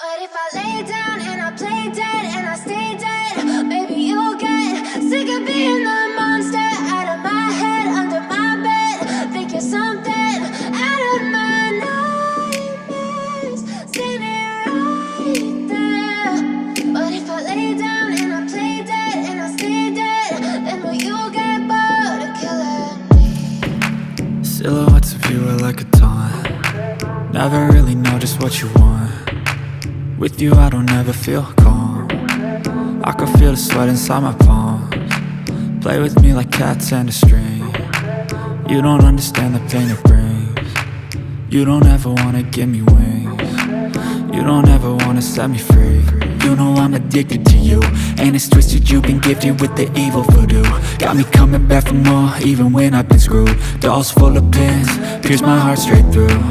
But if I lay down and I play dead and I stay dead, maybe you'll get sick of being the monster out of my head, under my bed. Think you're something out of my nightmares, standing right there. But if I lay down and I play dead and I stay dead, then will you get bored of killing me? Silhouettes of you are like a taunt. Never really know just what you want. With you I don't ever feel calm. I can feel the sweat inside my palms. Play with me like cats and a string. You don't understand the pain it brings. You don't ever wanna give me wings. You don't ever wanna set me free. You know I'm addicted to you, and it's twisted, you've been gifted with the evil voodoo. Got me coming back for more, even when I've been screwed. Dolls full of pins, pierce my heart straight through.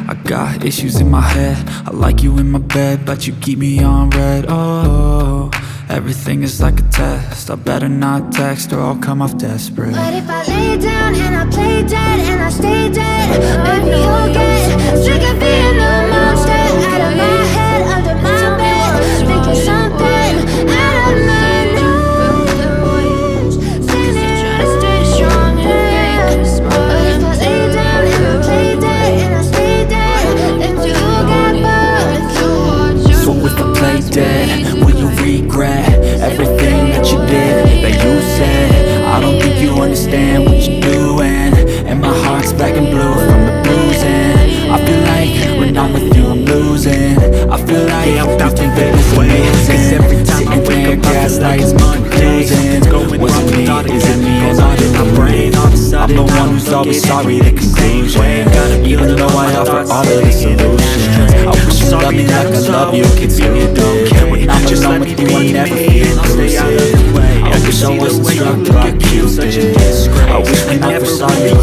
I got issues in my head, I like you in my bed, but you keep me on red. Oh, everything is like a test. I better not text or I'll come off desperate. But if I lay down and I play dead and I stay dead, maybe you'll get sick of being the monster out of my head, under my bed. Think you're something out of my nightmares, standing right there. But if I lay down and I play dead and I stay dead, then you'll get bored. So if I play dead, will you regret everything that you did, that you said? I don't think you understand what you're doing, and my heart's black and blue from the bruising. I feel like when I'm with you I'm losing. I feel like you think that it's amazing. Every time I wake up I feel like it's confusing. Was it me? Is it me? Or not in my brain? I'm the one who's always sorry, the conclusion. Even though I offer all of the solutions, I wish you loved me like I love you, could see me do. When I'm alone with you I never feel inclusive. I wish I wasn't struck by Cupid. I wish we never saw you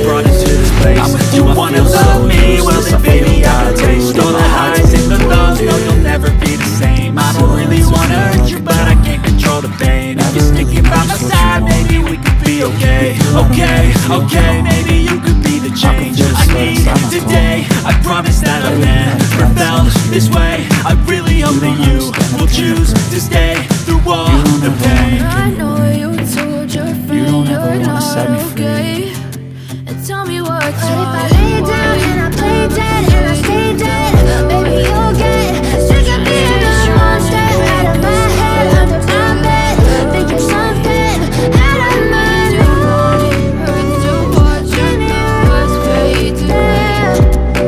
brought into this place. You wanna love me? Well then baby I'll taste all the highs and the lows. No, you'll never be the same. I don't really wanna hurt you, but I can't control the pain. If you're sticking by my side, maybe we could be okay. Okay, maybe you could be the change I need today. I promise that I've never felt this way. I really hope that you will choose to stay through all the pain. I know you told your friend you're not okay, and tell me what's wrong. But if I lay down and I play dead and I stay dead, maybe you'll get sick of being the monster out of my head, under my bed. Think you're something out of my nightmares, to watch your neighbors fade to gray.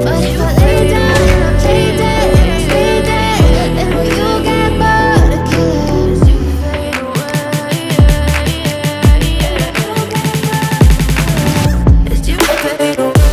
But if I lay down and I play dead and I stay dead, then will you get bored of killing as you fade away? As you fade away.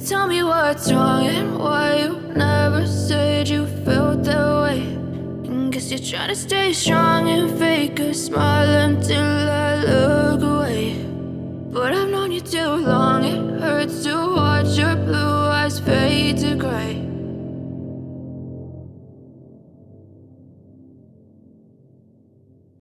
tell me what's wrong and why you never said you felt that way. And guess you're trying to stay strong and fake a smile until I look away. But I've known you too long, it hurts to watch